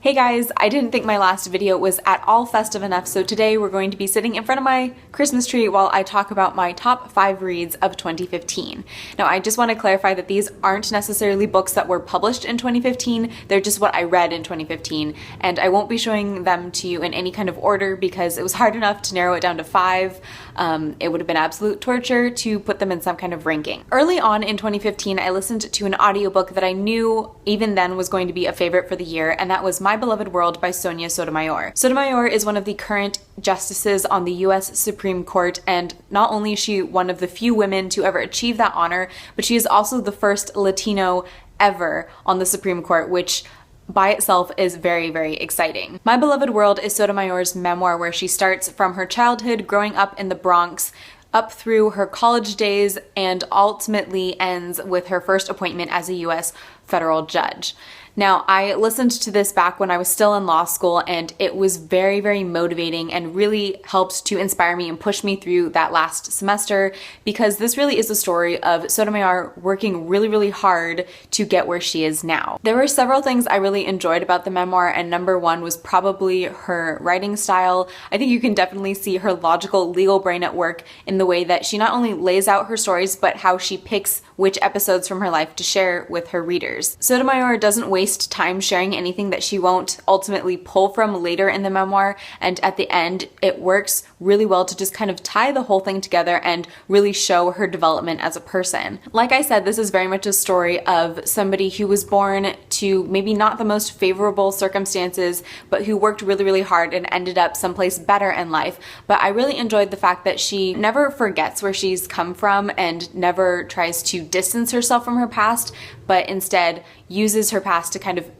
Hey guys, I didn't think my last video was at all festive enough, so today we're going to be sitting in front of my Christmas tree while I talk about my top 5 reads of 2015. Now, I just want to clarify that these aren't necessarily books that were published in 2015, they're just what I read in 2015, and I won't be showing them to you in any kind of order because it was hard enough to narrow it down to 5. It would have been absolute torture to put them in some kind of ranking. Early on in 2015, I listened to an audiobook that I knew even then was going to be a favorite for the year, and that was My Beloved World by Sonia Sotomayor. Sotomayor is one of the current justices on the US Supreme Court, and not only is she one of the few women to ever achieve that honor, but she is also the first Latino ever on the Supreme Court, which by itself is very, very exciting. My Beloved World is Sotomayor's memoir where she starts from her childhood growing up in the Bronx, up through her college days, and ultimately ends with her first appointment as a US federal judge. Now, I listened to this back when I was still in law school, and it was very, very motivating and really helped to inspire me and push me through that last semester, because this really is a story of Sotomayor working really, really hard to get where she is now. There were several things I really enjoyed about the memoir, and number one was probably her writing style. I think you can definitely see her logical legal brain at work in the way that she not only lays out her stories, but how she picks which episodes from her life to share with her readers. Sotomayor doesn't waste time sharing anything that she won't ultimately pull from later in the memoir, and at the end it works really well to just kind of tie the whole thing together and really show her development as a person. Like I said, this is very much a story of somebody who was born to maybe not the most favorable circumstances, but who worked really, really hard and ended up someplace better in life. But I really enjoyed the fact that she never forgets where she's come from and never tries to distance herself from her past, but instead uses her past to kind of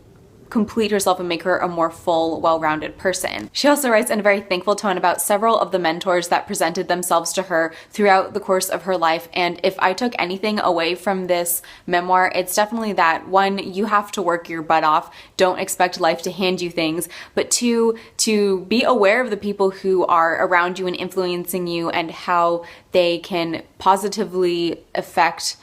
complete herself and make her a more full, well-rounded person. She also writes in a very thankful tone about several of the mentors that presented themselves to her throughout the course of her life, and if I took anything away from this memoir, it's definitely that, one, you have to work your butt off, don't expect life to hand you things, but two, to be aware of the people who are around you and influencing you and how they can positively affect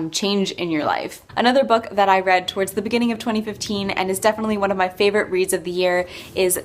change in your life. Another book that I read towards the beginning of 2015 and is definitely one of my favorite reads of the year is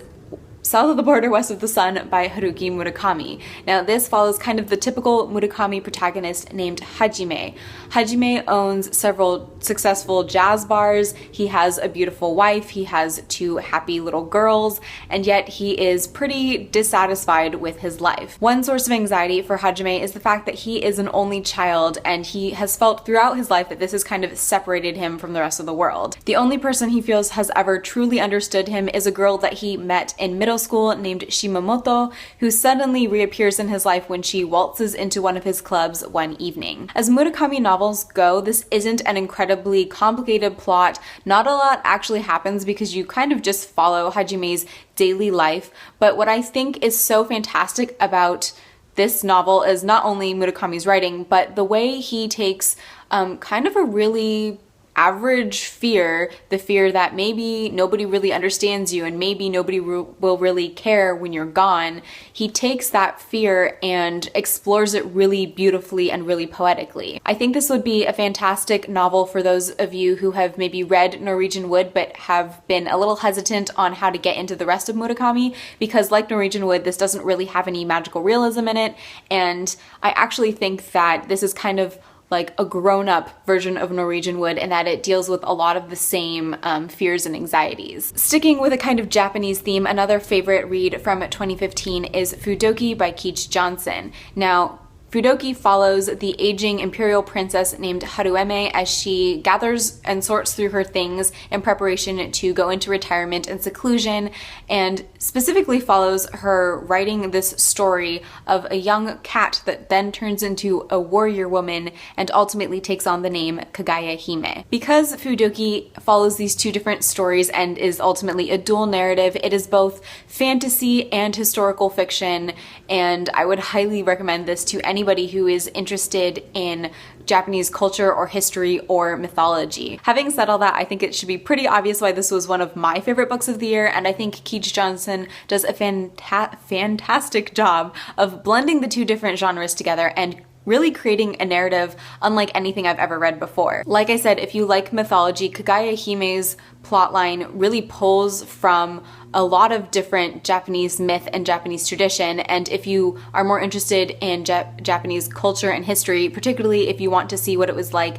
South of the Border, West of the Sun by Haruki Murakami. Now, this follows kind of the typical Murakami protagonist named Hajime. Hajime owns several successful jazz bars, he has a beautiful wife, he has 2 happy little girls, and yet he is pretty dissatisfied with his life. One source of anxiety for Hajime is the fact that he is an only child, and he has felt throughout his life that this has kind of separated him from the rest of the world. The only person he feels has ever truly understood him is a girl that he met in middle school named Shimamoto, who suddenly reappears in his life when she waltzes into one of his clubs one evening. As Murakami novels go, this isn't an incredibly complicated plot. Not a lot actually happens because you kind of just follow Hajime's daily life, but what I think is so fantastic about this novel is not only Murakami's writing, but the way he takes kind of a really average fear, the fear that maybe nobody really understands you and maybe nobody will really care when you're gone. He takes that fear and explores it really beautifully and really poetically. I think this would be a fantastic novel for those of you who have maybe read Norwegian Wood but have been a little hesitant on how to get into the rest of Murakami, because like Norwegian Wood, this doesn't really have any magical realism in it, and I actually think that this is kind of like a grown-up version of Norwegian Wood in that it deals with a lot of the same fears and anxieties. Sticking with a kind of Japanese theme, another favorite read from 2015 is Fudoki by Keach Johnson. Now, Fudoki follows the aging imperial princess named Harueme as she gathers and sorts through her things in preparation to go into retirement and seclusion, and specifically follows her writing this story of a young cat that then turns into a warrior woman and ultimately takes on the name Kagaya Hime. Because Fudoki follows these 2 different stories and is ultimately a dual narrative, it is both fantasy and historical fiction, and I would highly recommend this to anybody who is interested in Japanese culture or history or mythology. Having said all that, I think it should be pretty obvious why this was one of my favorite books of the year, and I think Keach Johnson does a fantastic job of blending the 2 different genres together and really creating a narrative unlike anything I've ever read before. Like I said, if you like mythology, Kagaya Hime's plotline really pulls from a lot of different Japanese myth and Japanese tradition, and if you are more interested in Japanese culture and history, particularly if you want to see what it was like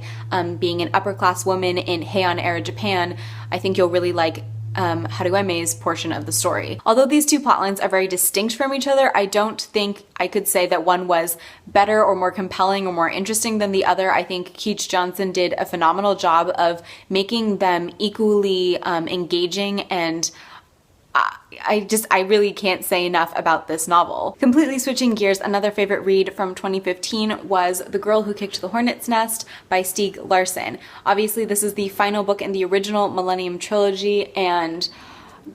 being an upper class woman in Heian era Japan, I think you'll really like Harueme's portion of the story. Although these two plotlines are very distinct from each other, I don't think I could say that one was better or more compelling or more interesting than the other. I think Keach Johnson did a phenomenal job of making them equally engaging, and I really can't say enough about this novel. Completely switching gears, another favorite read from 2015 was The Girl Who Kicked the Hornet's Nest by Stieg Larsson. Obviously, this is the final book in the original Millennium Trilogy, and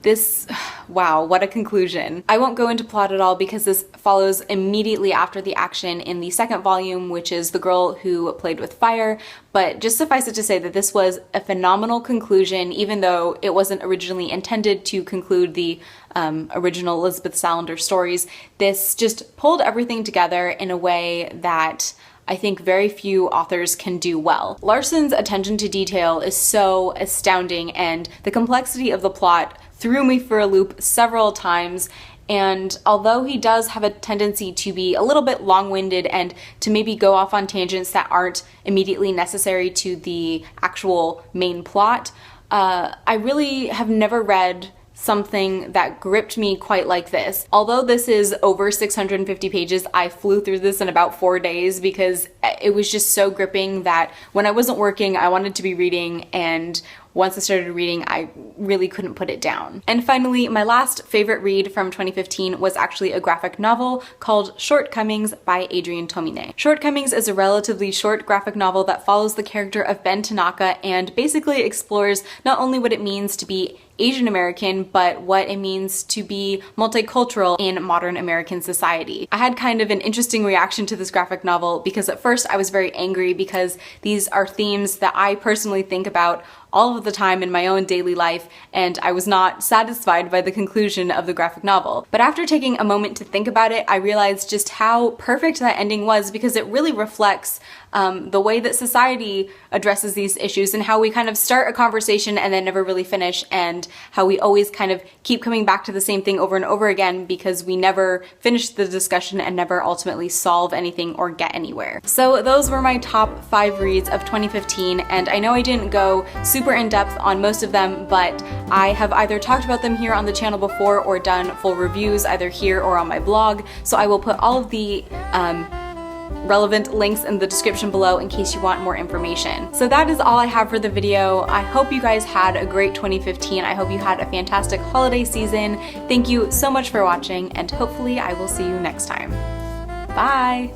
this, wow, what a conclusion. I won't go into plot at all because this follows immediately after the action in the second volume, which is The Girl Who Played with Fire, but just suffice it to say that this was a phenomenal conclusion, even though it wasn't originally intended to conclude the original Elizabeth Salander stories. This just pulled everything together in a way that I think very few authors can do well. Larsson's attention to detail is so astounding, and the complexity of the plot threw me for a loop several times. And although he does have a tendency to be a little bit long-winded and to maybe go off on tangents that aren't immediately necessary to the actual main plot, I really have never read something that gripped me quite like this. Although this is over 650 pages, I flew through this in about 4 days because it was just so gripping that when I wasn't working, I wanted to be reading, and once I started reading, I really couldn't put it down. And finally, my last favorite read from 2015 was actually a graphic novel called Shortcomings by Adrian Tomine. Shortcomings is a relatively short graphic novel that follows the character of Ben Tanaka and basically explores not only what it means to be Asian American, but what it means to be multicultural in modern American society. I had kind of an interesting reaction to this graphic novel because at first I was very angry because these are themes that I personally think about all of the time in my own daily life, and I was not satisfied by the conclusion of the graphic novel. But after taking a moment to think about it, I realized just how perfect that ending was because it really reflects the way that society addresses these issues and how we kind of start a conversation and then never really finish, and how we always kind of keep coming back to the same thing over and over again because we never finish the discussion and never ultimately solve anything or get anywhere. So those were my top 5 reads of 2015, and I know I didn't go super in depth on most of them, but I have either talked about them here on the channel before or done full reviews either here or on my blog, so I will put all of the relevant links in the description below in case you want more information. So that is all I have for the video. I hope you guys had a great 2015. I hope you had a fantastic holiday season. Thank you so much for watching, and hopefully I will see you next time. Bye!